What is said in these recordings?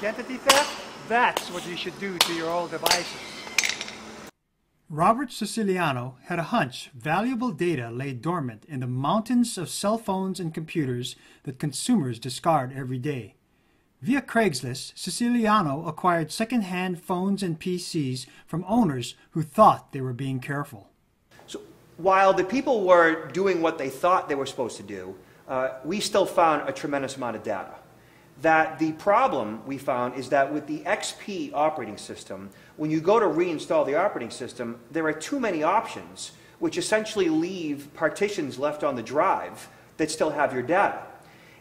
identity theft, that's what you should do to your old devices. Robert Siciliano had a hunch valuable data lay dormant in the mountains of cell phones and computers that consumers discard every day. Via Craigslist, Siciliano acquired second-hand phones and PCs from owners who thought they were being careful. So while the people were doing what they thought they were supposed to do, we still found a tremendous amount of data. That the problem we found is that with the XP operating system, when you go to reinstall the operating system, there are too many options, which essentially leave partitions left on the drive that still have your data.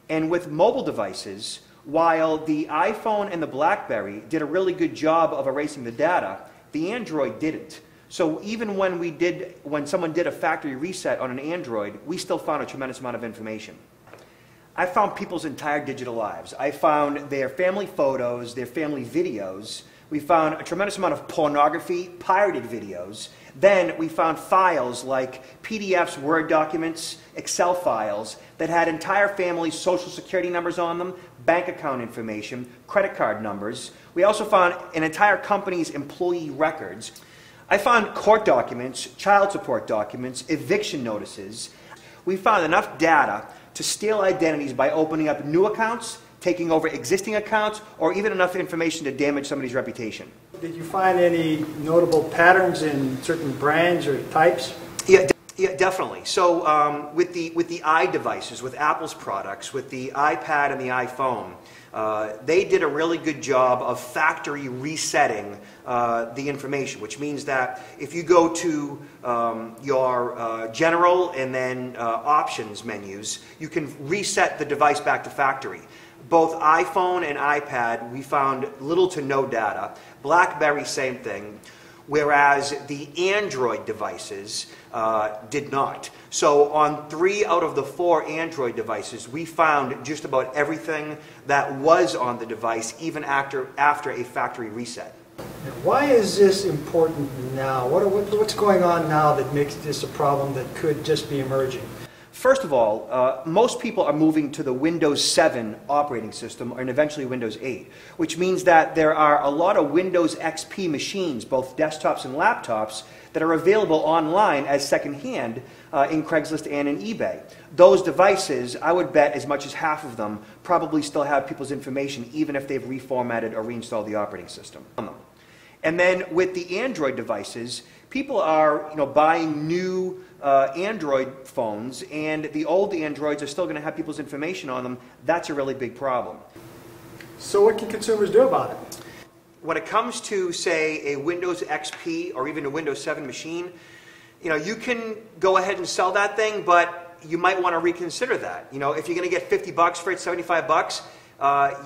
And with mobile devices, while the iPhone and the BlackBerry did a really good job of erasing the data, the Android didn't. So even when someone did a factory reset on an Android, we still found a tremendous amount of information. I found people's entire digital lives. I found their family photos, their family videos. We found a tremendous amount of pornography, pirated videos. Then we found files like PDFs, Word documents, Excel files that had entire families' social security numbers on them, bank account information, credit card numbers. We also found an entire company's employee records. I found court documents, child support documents, eviction notices. We found enough data to steal identities by opening up new accounts, taking over existing accounts, or even enough information to damage somebody's reputation. Did you find any notable patterns in certain brands or types? Yeah, definitely. So with the iDevices, with Apple's products, with the iPad and the iPhone, they did a really good job of factory resetting the information, which means that if you go to your general and then options menus, you can reset the device back to factory. Both iPhone and iPad, we found little to no data. BlackBerry, same thing. Whereas the Android devices did not. So on 3 out of the 4 Android devices, we found just about everything that was on the device, even after a factory reset. Why is this important now? What's going on now that makes this a problem that could just be emerging? First of all, most people are moving to the Windows 7 operating system and eventually Windows 8, which means that there are a lot of Windows XP machines, both desktops and laptops, that are available online as secondhand in Craigslist and in eBay. Those devices, I would bet as much as half of them probably still have people's information even if they've reformatted or reinstalled the operating system on them. And then with the Android devices, people are buying new Android phones, and the old Androids are still going to have people's information on them. That's a really big problem. So what can consumers do about it? When it comes to, say, a Windows XP or even a Windows 7 machine, you can go ahead and sell that thing, but you might want to reconsider that. If you're going to get 50 bucks for it, 75 bucks,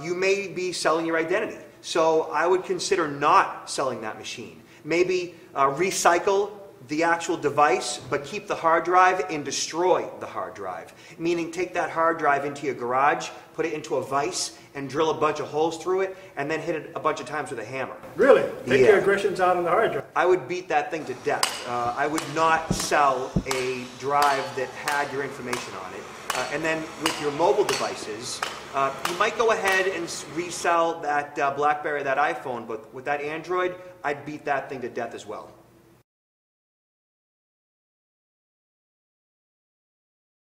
you may be selling your identity. So I would consider not selling that machine. Maybe recycle the actual device, but keep the hard drive and destroy the hard drive. Meaning take that hard drive into your garage, put it into a vise, and drill a bunch of holes through it, and then hit it a bunch of times with a hammer. Really? Take your aggressions out on the hard drive? I would beat that thing to death. I would not sell a drive that had your information on it. And then with your mobile devices, you might go ahead and resell that BlackBerry, that iPhone, but with that Android, I'd beat that thing to death as well.